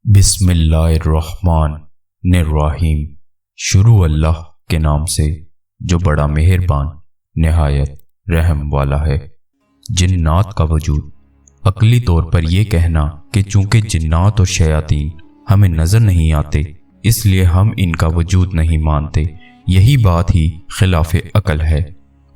بسم اللہ الرحمن الرحیم۔ شروع اللہ کے نام سے جو بڑا مہربان نہایت رحم والا ہے۔ جنات کا وجود۔ عقلی طور پر یہ کہنا کہ چونکہ جنات اور شیاطین ہمیں نظر نہیں آتے اس لیے ہم ان کا وجود نہیں مانتے، یہی بات ہی خلاف عقل ہے،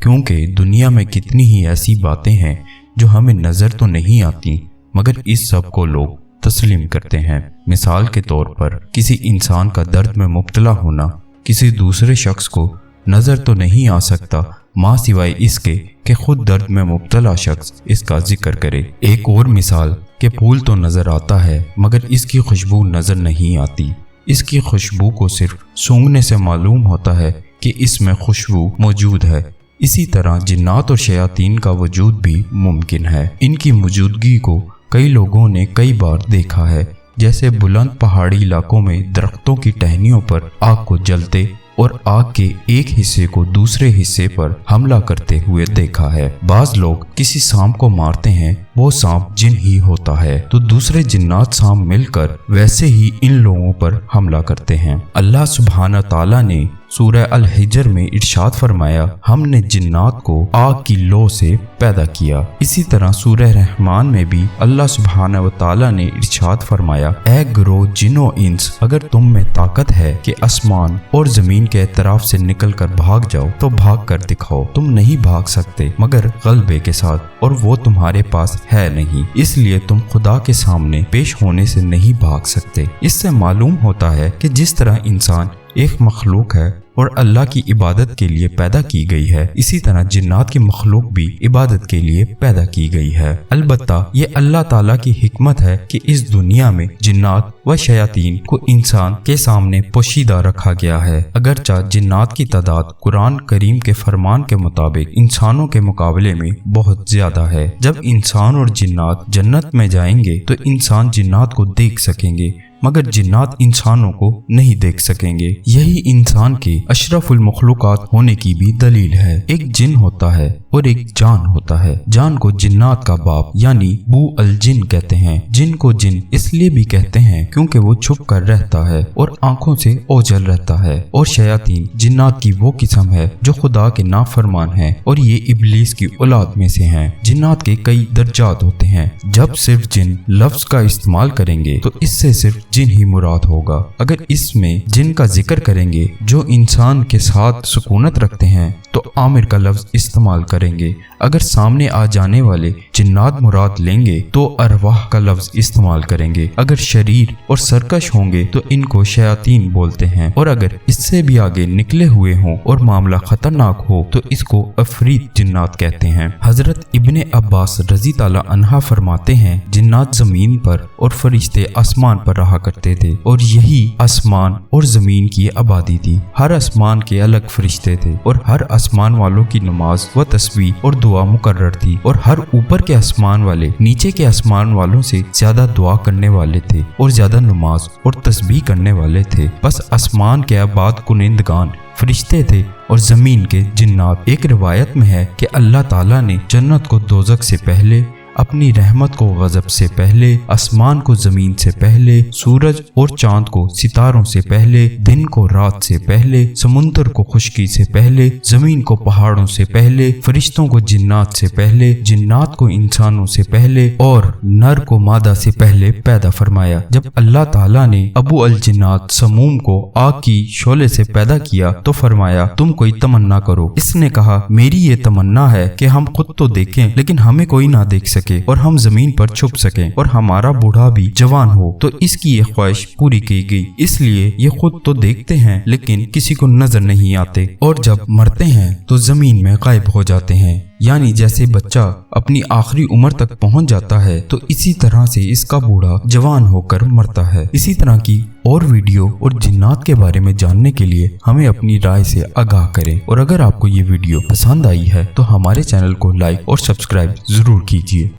کیونکہ دنیا میں کتنی ہی ایسی باتیں ہیں جو ہمیں نظر تو نہیں آتی مگر اس سب کو لوگ تسلیم کرتے ہیں۔ مثال کے طور پر کسی انسان کا درد میں مبتلا ہونا کسی دوسرے شخص کو نظر تو نہیں آ سکتا ماں سوائے اس کے کہ خود درد میں مبتلا شخص اس کا ذکر کرے۔ ایک اور مثال کہ پھول تو نظر آتا ہے مگر اس کی خوشبو نظر نہیں آتی، اس کی خوشبو کو صرف سونگھنے سے معلوم ہوتا ہے کہ اس میں خوشبو موجود ہے۔ اسی طرح جنات اور شیاطین کا وجود بھی ممکن ہے۔ ان کی موجودگی کو کئی لوگوں نے کئی بار دیکھا ہے، جیسے بلند پہاڑی علاقوں میں درختوں کی ٹہنیوں پر آگ کو جلتے اور آگ کے ایک حصے کو دوسرے حصے پر حملہ کرتے ہوئے دیکھا ہے۔ بعض لوگ کسی سانپ کو مارتے ہیں، وہ سانپ جن ہی ہوتا ہے تو دوسرے جنات سانپ مل کر ویسے ہی ان لوگوں پر حملہ کرتے ہیں۔ اللہ سبحانہ تعالیٰ نے سورہ الحجر میں ارشاد فرمایا، ہم نے جنات کو آگ کی لو سے پیدا کیا۔ اسی طرح سورہ رحمان میں بھی اللہ سبحانہ و تعالیٰ نے ارشاد فرمایا، اے گروہ جن و انس، اگر تم میں طاقت ہے کہ آسمان اور زمین کے اطراف سے نکل کر بھاگ جاؤ تو بھاگ کر دکھاؤ۔ تم نہیں بھاگ سکتے مگر غلبے کے ساتھ، اور وہ تمہارے پاس ہے نہیں، اس لیے تم خدا کے سامنے پیش ہونے سے نہیں بھاگ سکتے۔ اس سے معلوم ہوتا ہے کہ جس طرح انسان ایک مخلوق ہے اور اللہ کی عبادت کے لیے پیدا کی گئی ہے، اسی طرح جنات کی مخلوق بھی عبادت کے لیے پیدا کی گئی ہے۔ البتہ یہ اللہ تعالیٰ کی حکمت ہے کہ اس دنیا میں جنات و شیاطین کو انسان کے سامنے پوشیدہ رکھا گیا ہے۔ اگرچہ جنات کی تعداد قرآن کریم کے فرمان کے مطابق انسانوں کے مقابلے میں بہت زیادہ ہے۔ جب انسان اور جنات جنت میں جائیں گے تو انسان جنات کو دیکھ سکیں گے مگر جنات انسانوں کو نہیں دیکھ سکیں گے۔ یہی انسان کے اشرف المخلوقات ہونے کی بھی دلیل ہے۔ ایک جن ہوتا ہے اور ایک جان ہوتا ہے۔ جان کو جنات کا باپ یعنی بو الجن کہتے ہیں۔ جن کو جن اس لیے بھی کہتے ہیں کیونکہ وہ چھپ کر رہتا ہے اور آنکھوں سے اوجھل رہتا ہے، اور شیاطین جنات کی وہ قسم ہے جو خدا کے نافرمان ہیں اور یہ ابلیس کی اولاد میں سے ہیں۔ جنات کے کئی درجات ہوتے ہیں۔ جب صرف جن لفظ کا استعمال کریں گے تو اس سے صرف جن ہی مراد ہوگا۔ اگر اس میں جن کا ذکر کریں گے جو انسان کے ساتھ سکونت رکھتے ہیں تو عامر کا لفظ استعمال کریں گے۔ اگر سامنے آ جانے والے جنات مراد لیں گے تو ارواح کا لفظ استعمال کریں گے۔ اگر شریر اور سرکش ہوں گے تو ان کو شیاطین بولتے ہیں، اور اگر اس سے بھی آگے نکلے ہوئے ہوں اور معاملہ خطرناک ہو تو اس کو عفریت جنات کہتے ہیں۔ حضرت ابن عباس رضی تعالی عنہ فرماتے ہیں، جنات زمین پر اور فرشتے آسمان پر رہا کرتے تھے، اور یہی آسمان اور زمین کی آبادی تھی۔ ہر آسمان کے الگ فرشتے تھے اور ہر آسمان والوں کی نماز و تسبیح اور دعا مقرر تھی، اور ہر اوپر کے آسمان والے نیچے کے آسمان والوں سے زیادہ دعا کرنے والے تھے اور زیادہ نماز اور تسبیح کرنے والے تھے۔ بس آسمان کے آباد کنندگان فرشتے تھے اور زمین کے جنات۔ ایک روایت میں ہے کہ اللہ تعالیٰ نے جنت کو دوزخ سے پہلے، اپنی رحمت کو غضب سے پہلے، آسمان کو زمین سے پہلے، سورج اور چاند کو ستاروں سے پہلے، دن کو رات سے پہلے، سمندر کو خشکی سے پہلے، زمین کو پہاڑوں سے پہلے، فرشتوں کو جنات سے پہلے، جنات کو انسانوں سے پہلے اور نر کو مادہ سے پہلے پیدا فرمایا۔ جب اللہ تعالیٰ نے ابو الجنات سموم کو آگ کی شعلے سے پیدا کیا تو فرمایا، تم کوئی تمنا کرو۔ اس نے کہا، میری یہ تمنا ہے کہ ہم خود تو دیکھیں لیکن ہمیں کوئی نہ دیکھ سکے اور ہم زمین پر چھپ سکیں اور ہمارا بوڑھا بھی جوان ہو۔ تو اس کی یہ خواہش پوری کی گئی، اس لیے یہ خود تو دیکھتے ہیں لیکن کسی کو نظر نہیں آتے، اور جب مرتے ہیں تو زمین میں غائب ہو جاتے ہیں۔ یعنی جیسے بچہ اپنی آخری عمر تک پہنچ جاتا ہے تو اسی طرح سے اس کا بوڑھا جوان ہو کر مرتا ہے۔ اسی طرح کی اور ویڈیو اور جنات کے بارے میں جاننے کے لیے ہمیں اپنی رائے سے آگاہ کریں، اور اگر آپ کو یہ ویڈیو پسند آئی ہے تو ہمارے چینل کو لائک اور سبسکرائب ضرور کیجیے۔